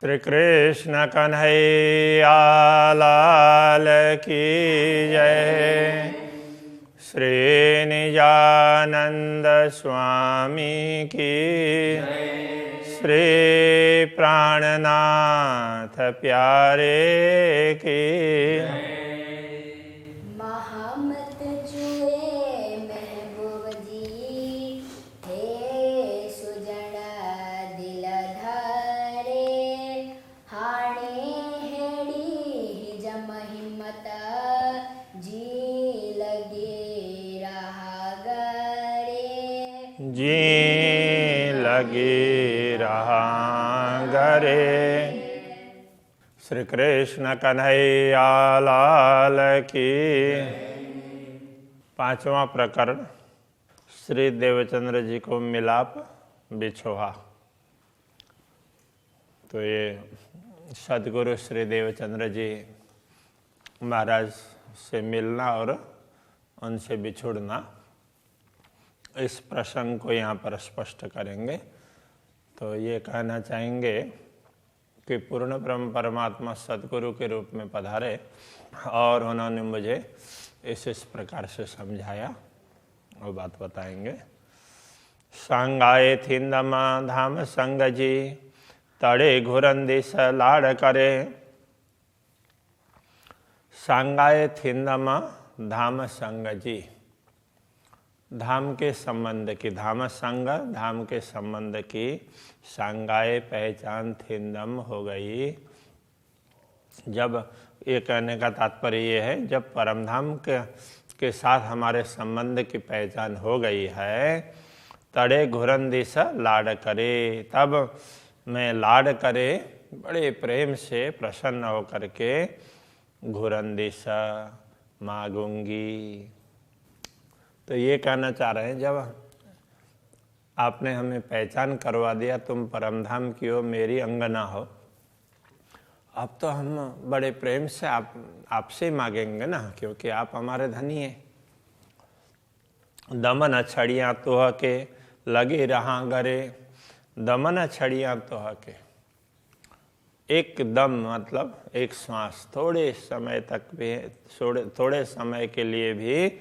श्री कृष्ण कन्हैया लाल की जय। श्री निजानंद स्वामी की श्री प्राणनाथ प्यारे की महामत जुए महबूब जी हे सुजन दिल धारे हाणे हेड़ी जम हिम्मत जी लगे रहा गरे जी लगी रहा गरे। श्री कृष्ण कन्हैया लाल की। पांचवा प्रकरण श्री देवचंद्र जी को मिलाप बिछोहा। तो ये सदगुरु श्री देवचंद्र जी महाराज से मिलना और उनसे बिछुड़ना, इस प्रसंग को यहाँ पर स्पष्ट करेंगे। तो ये कहना चाहेंगे कि पूर्ण ब्रह्म परमात्मा सदगुरु के रूप में पधारे और उन्होंने मुझे इस प्रकार से समझाया, वो बात बताएंगे। संगाए थिंदम धाम संग जी तड़े घुरंदिस लाड़ करे। संगाए थिंदम धाम संग जी, धाम के संबंध की, धाम संग धाम के संबंध की सांगाए पहचान थिंदम हो गई। जब ये कहने का तात्पर्य ये है, जब परमधाम के साथ हमारे संबंध की पहचान हो गई है, तड़े घुरंदिस लाड़ करे, तब मैं लाड़ करे बड़े प्रेम से प्रसन्न होकर के घुरंदिस मांगूंगी। तो ये कहना चाह रहे हैं, जब आपने हमें पहचान करवा दिया, तुम परमधाम की हो, मेरी अंगना हो, अब तो हम बड़े प्रेम से आपसे ही मांगेंगे ना, क्योंकि आप हमारे धनी हैं। दमन छड़ियाँ तोह के लगे रहा गरे। दमन छड़ियाँ तोह के, एक दम मतलब एक श्वास, थोड़े समय तक भी, थोड़े समय के लिए भी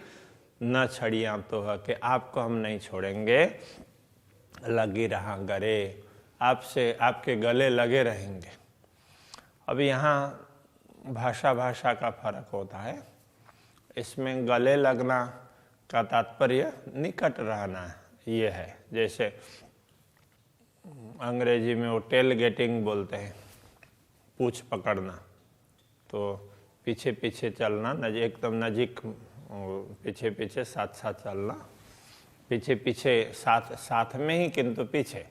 न छड़ियाँ तो है कि आपको हम नहीं छोड़ेंगे। लगी रहा गरे, आपसे आपके गले लगे रहेंगे। अब यहाँ भाषा का फर्क होता है। इसमें गले लगना का तात्पर्य निकट रहना ये है। जैसे अंग्रेजी में वो टेल गेटिंग बोलते हैं, पूंछ पकड़ना। तो पीछे पीछे चलना, एकदम नजीक, पीछे पीछे साथ साथ चलना, पीछे पीछे साथ में ही किंतु पीछे।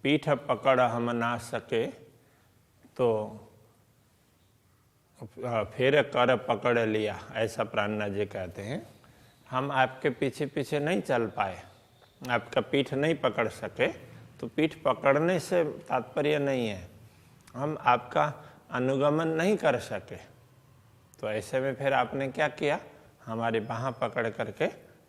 पीठ पकड़ हम ना सके तो फिर कर पकड़ लिया, ऐसा प्राणनाथ जी कहते हैं। हम आपके पीछे पीछे नहीं चल पाए, आपका पीठ नहीं पकड़ सके, तो पीठ पकड़ने से तात्पर्य नहीं है, हम आपका अनुगमन नहीं कर सके। तो ऐसे में फिर आपने क्या किया, हमारी बाँह पकड़ करके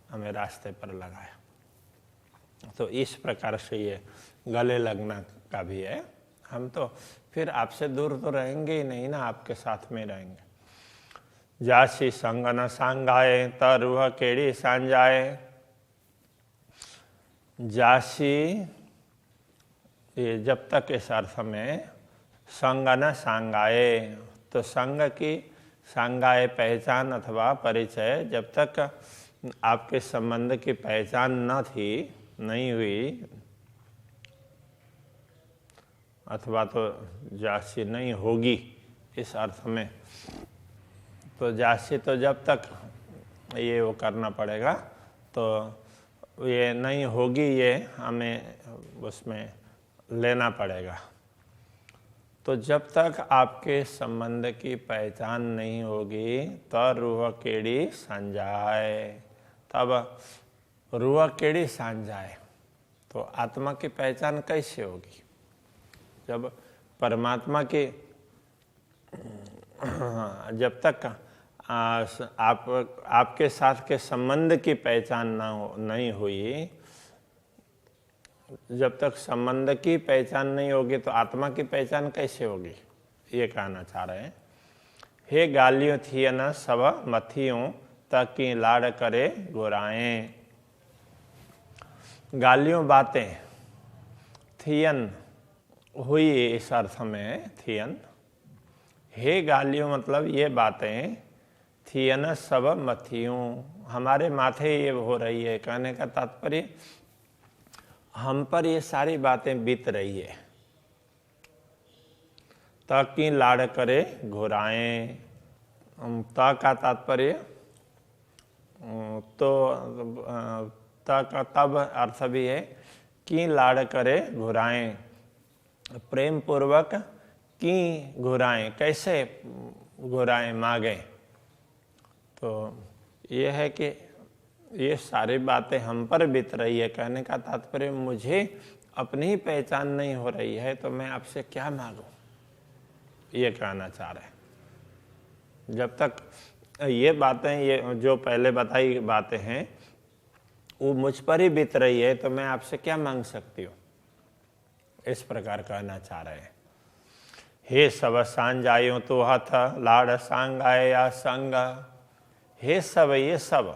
हमें रास्ते पर लगाया। तो इस प्रकार से ये गले लगना का भी है। हम तो फिर आपसे दूर तो रहेंगे ही नहीं ना, आपके साथ में रहेंगे। जासी संग न सांगाए तरुह केड़ी सांजाए। जासी, ये जब तक इस अर्थ में संग न सांगाए, तो संग की सांगाए पहचान अथवा परिचय, जब तक आपके संबंध की पहचान न थी, नहीं हुई, अथवा तो जासी नहीं होगी इस अर्थ में, तो जासी तो जब तक ये वो करना पड़ेगा, तो ये नहीं होगी, ये हमें उसमें लेना पड़ेगा। तो जब तक आपके संबंध की पहचान नहीं होगी, तो रूह केड़ी सांझाए, तब रूह केड़ी सांझाए, तो आत्मा की पहचान कैसे होगी? जब परमात्मा की, जब तक आपके साथ के संबंध की पहचान नहीं हुई, जब तक संबंध की पहचान नहीं होगी तो आत्मा की पहचान कैसे होगी, ये कहना चाह रहे हैं। हे गालियों थियन सब मथियों ताकि लाड़ करे गुराएं। गालियों बातें, थियन हुई इस अर्थ में थियन। हे गालियों मतलब ये बातें, थियन सब मथियों हमारे माथे ये हो रही है। कहने का तात्पर्य हम पर ये सारी बातें बीत रही है। ताकि लाड़ करे घुराएं, ता का तात्पर्य तो ता का तब अर्थ भी है कि लाड़ करे घुराएं, प्रेम पूर्वक की घुराएं, कैसे घुराएं मांगे। तो ये है कि ये सारी बातें हम पर बीत रही है। कहने का तात्पर्य मुझे अपनी ही पहचान नहीं हो रही है तो मैं आपसे क्या मांगूं, ये कहना चाह रहे हैं। जब तक ये बातें, ये जो पहले बताई बातें हैं वो मुझ पर ही बीत रही है तो मैं आपसे क्या मांग सकती हूँ, इस प्रकार कहना चाह रहे हैं। हे सब सांजायों तो हथ लाड़ सांगाए या संग। हे सब, ये सब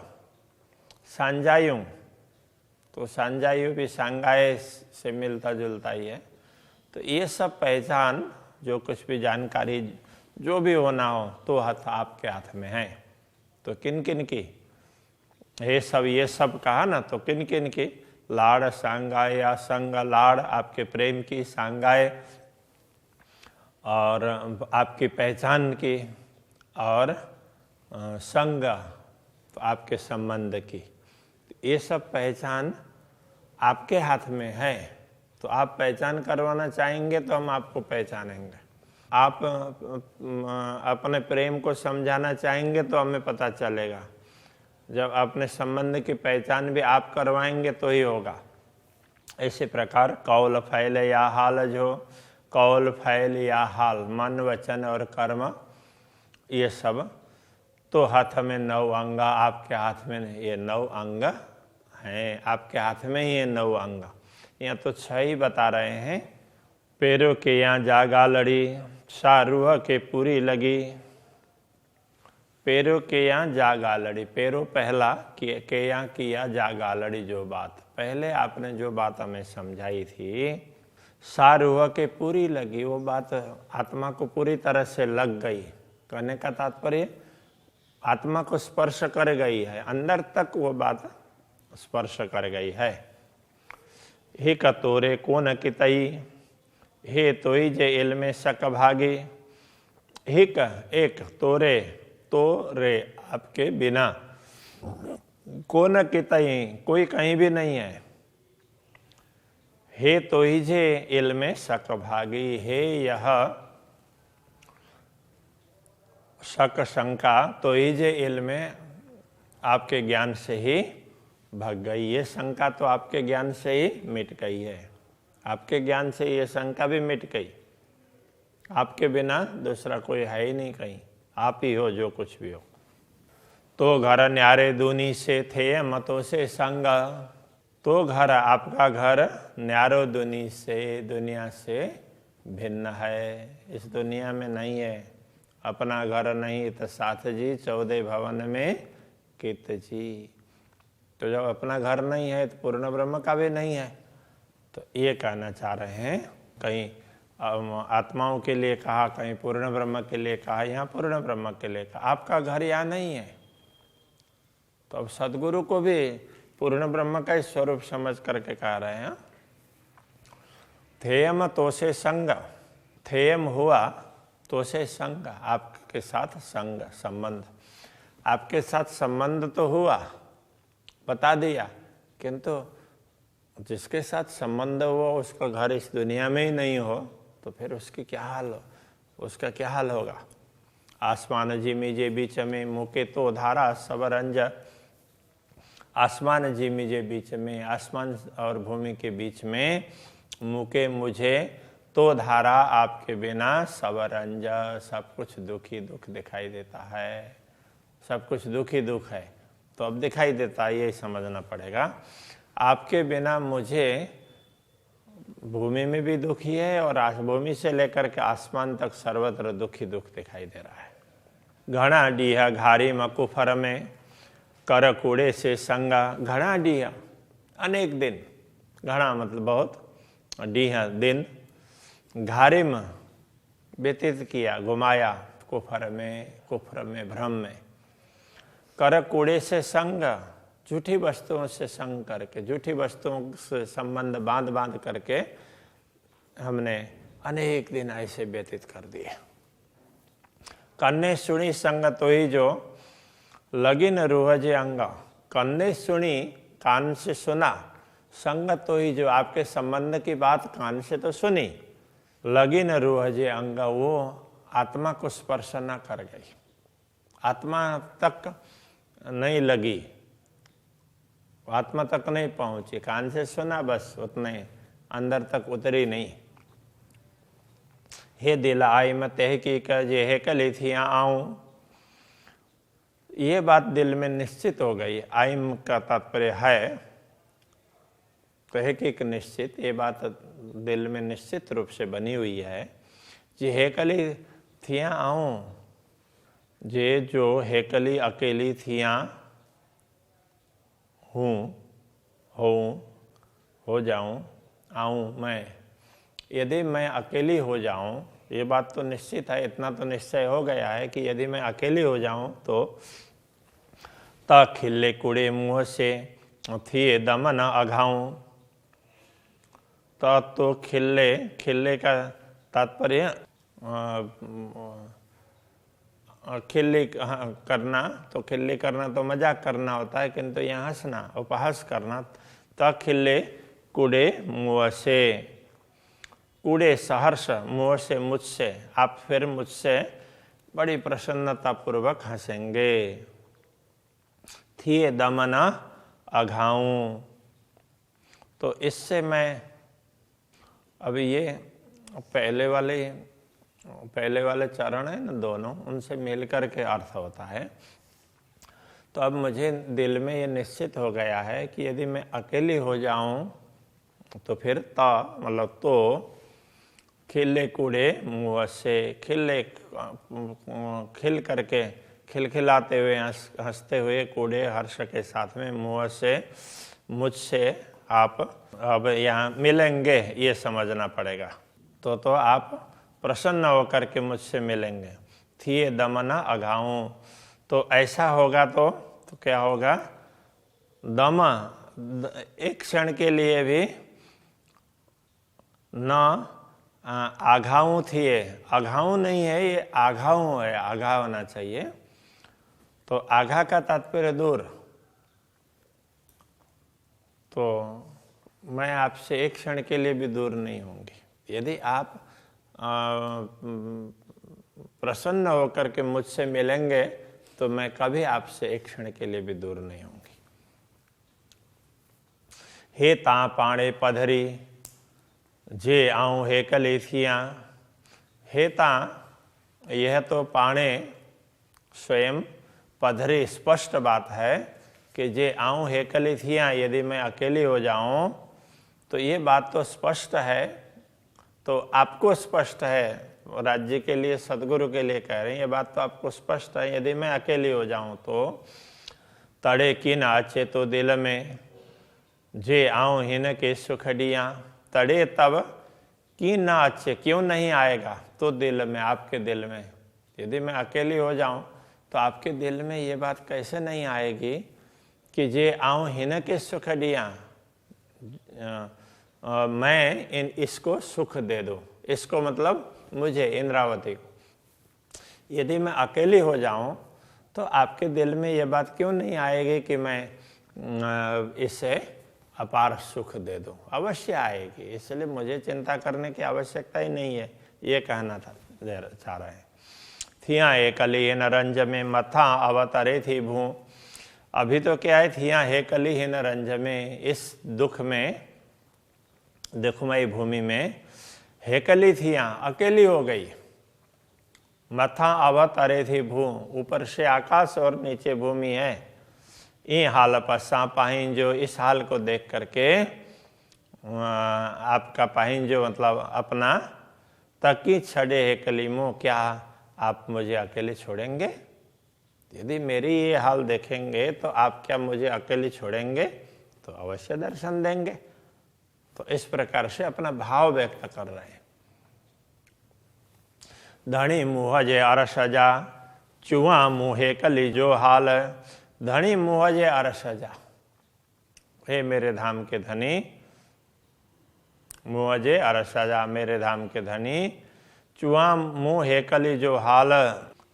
सांजायों, तो सांजायु भी सांगाए से मिलता जुलता ही है। तो ये सब पहचान, जो कुछ भी जानकारी जो भी होना हो तो हाथ आपके हाथ में है। तो किन किन की, हे सब, ये सब कहा ना, तो किन किन की, लाड़ सांगाए या संग, लाड़ आपके प्रेम की, सांगाए और आपकी पहचान की, और संग आपके संबंध की। ये सब पहचान आपके हाथ में है। तो आप पहचान करवाना चाहेंगे तो हम आपको पहचानेंगे। आप अपने प्रेम को समझाना चाहेंगे तो हमें पता चलेगा। जब अपने संबंध की पहचान भी आप करवाएंगे तो ही होगा। इसी प्रकार कौल फैल या हाल, जो कौल फैल या हाल, मन वचन और कर्म, ये सब तो हाथ में 9 अंग, आपके हाथ में ये 9 अंग हैं। आपके हाथ में ही ये 9 अंग। यहाँ तो 6 ही बता रहे हैं। पैरों के यहाँ जागा लड़ी, शाहरुह के पूरी लगी। पैरों के यहाँ जागा लड़ी, पैरों पहला के यहाँ किया जागा लड़ी। जो बात पहले आपने जो बात हमें समझाई थी, शाहरुह के पूरी लगी, वो बात आत्मा को पूरी तरह से लग गई। कहने का तात्पर्य आत्मा को स्पर्श कर गई है, अंदर तक वो बात स्पर्श कर गई है। हे कतोरे कोन कितई, हे तोई जे इल्मे शक भागी। हिक एक, तोरे तो रे आपके बिना, कोन कितई कोई कहीं भी नहीं है। हे तोई जे इल्मे शक भागी, हे यह शक शंका तो ही जे इल्म आपके ज्ञान से ही भग गई। ये शंका तो आपके ज्ञान से ही मिट गई है। आपके ज्ञान से ये शंका भी मिट गई। आपके बिना दूसरा कोई है ही नहीं कहीं, आप ही हो जो कुछ भी हो। तो घर न्यारे दूनी से थे मतों से संग। तो घर, आपका घर न्यारो दूनी से, दुनिया से भिन्न है, इस दुनिया में नहीं है। अपना घर नहीं तो साथ जी, 14 भवन में कित जी। तो जब अपना घर नहीं है तो पूर्ण ब्रह्म का भी नहीं है। तो ये कहना चाह रहे हैं, कहीं आत्माओं के लिए कहा, कहीं पूर्ण ब्रह्म के लिए कहा, यहाँ पूर्ण ब्रह्म के लिए कहा। आपका घर यहाँ नहीं है। तो अब सदगुरु को भी पूर्ण ब्रह्म का ही स्वरूप समझ करके कह रहे हैं। थेयम तो से संग, थेयम हुआ तो से संग, आपके साथ संग संबंध, आपके साथ संबंध तो हुआ, बता दिया, किंतु जिसके साथ संबंध हुआ उसका घर इस दुनिया में ही नहीं हो तो फिर उसकी क्या हाल हो, उसका क्या हाल होगा। आसमान जिमी जे बीच में मुके तो धारा सब रंज। आसमान जिमी जे बीच में, आसमान और भूमि के बीच में, मुके मुझे तो धारा आपके बिना सब रंज, सब कुछ दुखी दुख दिखाई देता है। सब कुछ दुखी दुख है। तो अब दिखाई देता है, ये समझना पड़ेगा। आपके बिना मुझे भूमि में भी दुखी है और भूमि से लेकर के आसमान तक सर्वत्र दुखी दुख दिखाई दे रहा है। घना डीहा घारी मकुफर में कर कूड़े से संगा। घना डीहा अनेक दिन, घना मतलब बहुत, डीहा दिन, घारिम व्यतीत किया, घुमाया, कुफर में भ्रम में, कर कूड़े से संग, झूठी वस्तुओं से संग करके, झूठी वस्तुओं से संबंध बांध करके हमने अनेक दिन ऐसे व्यतीत कर दिए। कन्ने सुनी संग तो ही जो लगिन रूहजे अंग। कन्ने सुनी, कान से सुना, संग तो ही जो, आपके संबंध की बात कान से तो सुनी, लगिन रूहजे अंग, वो आत्मा को स्पर्श न कर गई, आत्मा तक नहीं लगी, आत्मा तक नहीं पहुंची। कान से सुना बस, उतने अंदर तक उतरी नहीं। हे दिल आई मैं तहकीक जे हे कली थी आऊं। ये बात दिल में निश्चित हो गई। आइम का तात्पर्य है तहकीक, निश्चित, ये बात दिल में निश्चित रूप से बनी हुई है। जे हेकली थिया आऊं, जे जो हेकली अकेली थिया हो जाऊं, आऊं मैं, यदि मैं अकेली हो जाऊं, ये बात तो निश्चित है, इतना तो निश्चय हो गया है कि यदि मैं अकेली हो जाऊं तो त खिल्ले कूड़े मुँह से थिए दम न अघाऊं। तो खिल्ले का तात्पर्य खिल्ली करना, तो खिल्ली करना तो मजाक करना होता है, किंतु यहाँ हंसना, उपहास करना। त खिल्ले कूड़े मुँह से, कूड़े सहर्ष, मुँह से मुझसे, आप फिर मुझसे बड़ी प्रसन्नता पूर्वक हंसेंगे। थिए दमना अघाऊं, तो इससे मैं, अभी ये पहले वाले चरण है ना दोनों, उनसे मिल कर के अर्थ होता है। तो अब मुझे दिल में ये निश्चित हो गया है कि यदि मैं अकेली हो जाऊं तो फिर मतलब तो खिले कूड़े मुँह से, खिल करके, खिलखिलाते हुए, हंसते हुए, कूड़े हर्ष के साथ में, मुँह से, मुझसे आप अब यहाँ मिलेंगे, ये समझना पड़ेगा। तो आप प्रसन्न होकर के मुझसे मिलेंगे। थिए दमना अघाऊं, तो ऐसा होगा तो क्या होगा? दम, एक क्षण के लिए भी न आघाऊं थिए, आघाऊं नहीं है, ये आघाऊं है, आघा होना चाहिए। तो आघा का तात्पर्य दूर। तो मैं आपसे एक क्षण के लिए भी दूर नहीं होंगी। यदि आप प्रसन्न होकर के मुझसे मिलेंगे तो मैं कभी आपसे एक क्षण के लिए भी दूर नहीं होंगी। हे ता पाणे पधरी जे आऊं हे कलेथियाँ। हे ता, यह तो पाणे स्वयं, पधरी स्पष्ट बात है कि जे आऊं हे कलेथियाँ, यदि मैं अकेली हो जाऊं तो ये बात तो स्पष्ट है। तो आपको स्पष्ट है, राज्य के लिए, सदगुरु के लिए कह रहे हैं, ये बात तो आपको स्पष्ट है। यदि मैं अकेली हो जाऊं तो तड़े की नाचे तो दिल में जे आऊं हिन के सुखड़ियाँ। तड़े तब की नाचे, क्यों नहीं आएगा? तो दिल में, आपके दिल में, यदि मैं अकेली हो जाऊं तो आपके दिल में ये बात कैसे नहीं आएगी कि जे आऊं हिन के सुखड़ियाँ, मैं इसको सुख दे दूं। इसको मतलब मुझे, इंद्रावती को। यदि मैं अकेली हो जाऊं तो आपके दिल में ये बात क्यों नहीं आएगी कि मैं इसे अपार सुख दे दूं? अवश्य आएगी, इसलिए मुझे चिंता करने की आवश्यकता ही नहीं है, ये कहना चाह रहे हैं। थिया एकली न रंज में मथा अवतरे थी भू। अभी तो क्या है, थिया हेकली ही न रंज में, इस दुख में, दुखमयी भूमि में हेकली थिया, अकेली हो गई। मथा अवतरे थी भू, ऊपर से आकाश और नीचे भूमि है। ई हाल पसा पाही, जो इस हाल को देख करके आपका पाहिन जो मतलब अपना तकी छड़े है कलीमो, क्या आप मुझे अकेले छोड़ेंगे? यदि मेरी ये हाल देखेंगे तो आप क्या मुझे अकेले छोड़ेंगे? तो अवश्य दर्शन देंगे। तो इस प्रकार से अपना भाव व्यक्त कर रहे हैं। धनी मुँह जे अरसजा, चुआ मुँहे कली जो हाल। धनी मुँह जे अरसजा, हे मेरे धाम के धनी, मुँह जे अरसजा, मेरे धाम के धनी, चुआ मुँह हेकली जो हाल।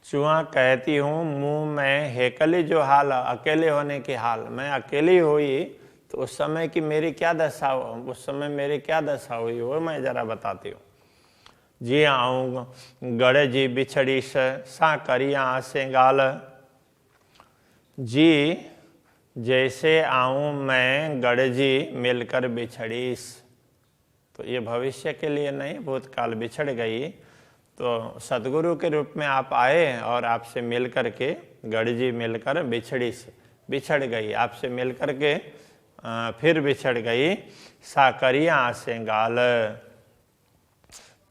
चुआ कहती हूँ मुँह में, हेकली जो हाल, अकेले होने की हाल। मैं अकेली हुई तो उस समय की मेरी क्या दशा, उस समय मेरी क्या दशा हुई वो मैं जरा बताती हूँ। जी आऊँ गड़े जी बिछड़ी सा करिया से गाल। जी जैसे आऊँ मैं गड़े जी मिलकर बिछड़ीस, तो ये भविष्य के लिए नहीं, भूतकाल बिछड़ गई। तो सदगुरु के रूप में आप आए और आपसे मिल कर के, गढ़ जी मिलकर बिछड़ गई, आपसे मिल कर के फिर बिछड़ गई। सा करिया से गाल,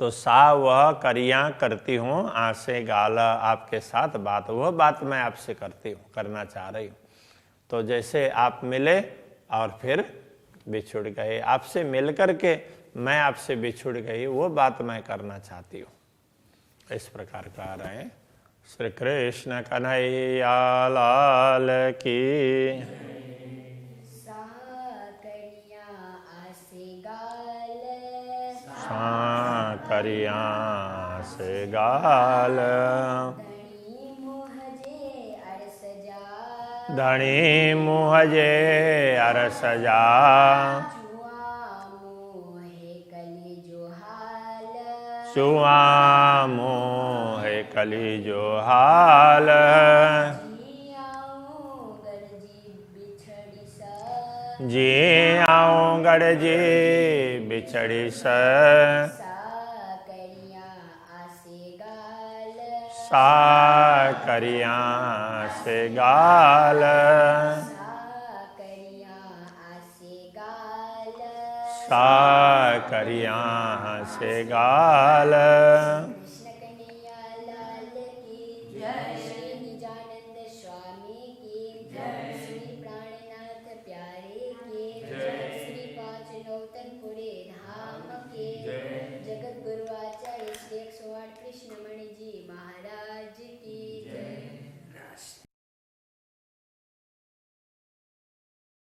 तो सा वह करिया करती हूँ, आसे गाल, आपके साथ बात, वह बात मैं आपसे करती हूँ, करना चाह रही हूँ। तो जैसे आप मिले और फिर बिछुड़ गए, आपसे मिल कर के मैं आपसे बिछुड़ गई, वो बात मैं करना चाहती हूँ। इस प्रकार कह रहे हैं। श्री कृष्ण कन्हैया लाल की। सा करिया आसे गाल। सा करिया से गाल। धनी मुँह जे अरसजा, धनी मुँह जे अरसजा, चुआ मुँह हेकली जो हाल। जी आऊँ गढ़ जी बिछड़ी सा करिया से गाल। सा करिया से गाल।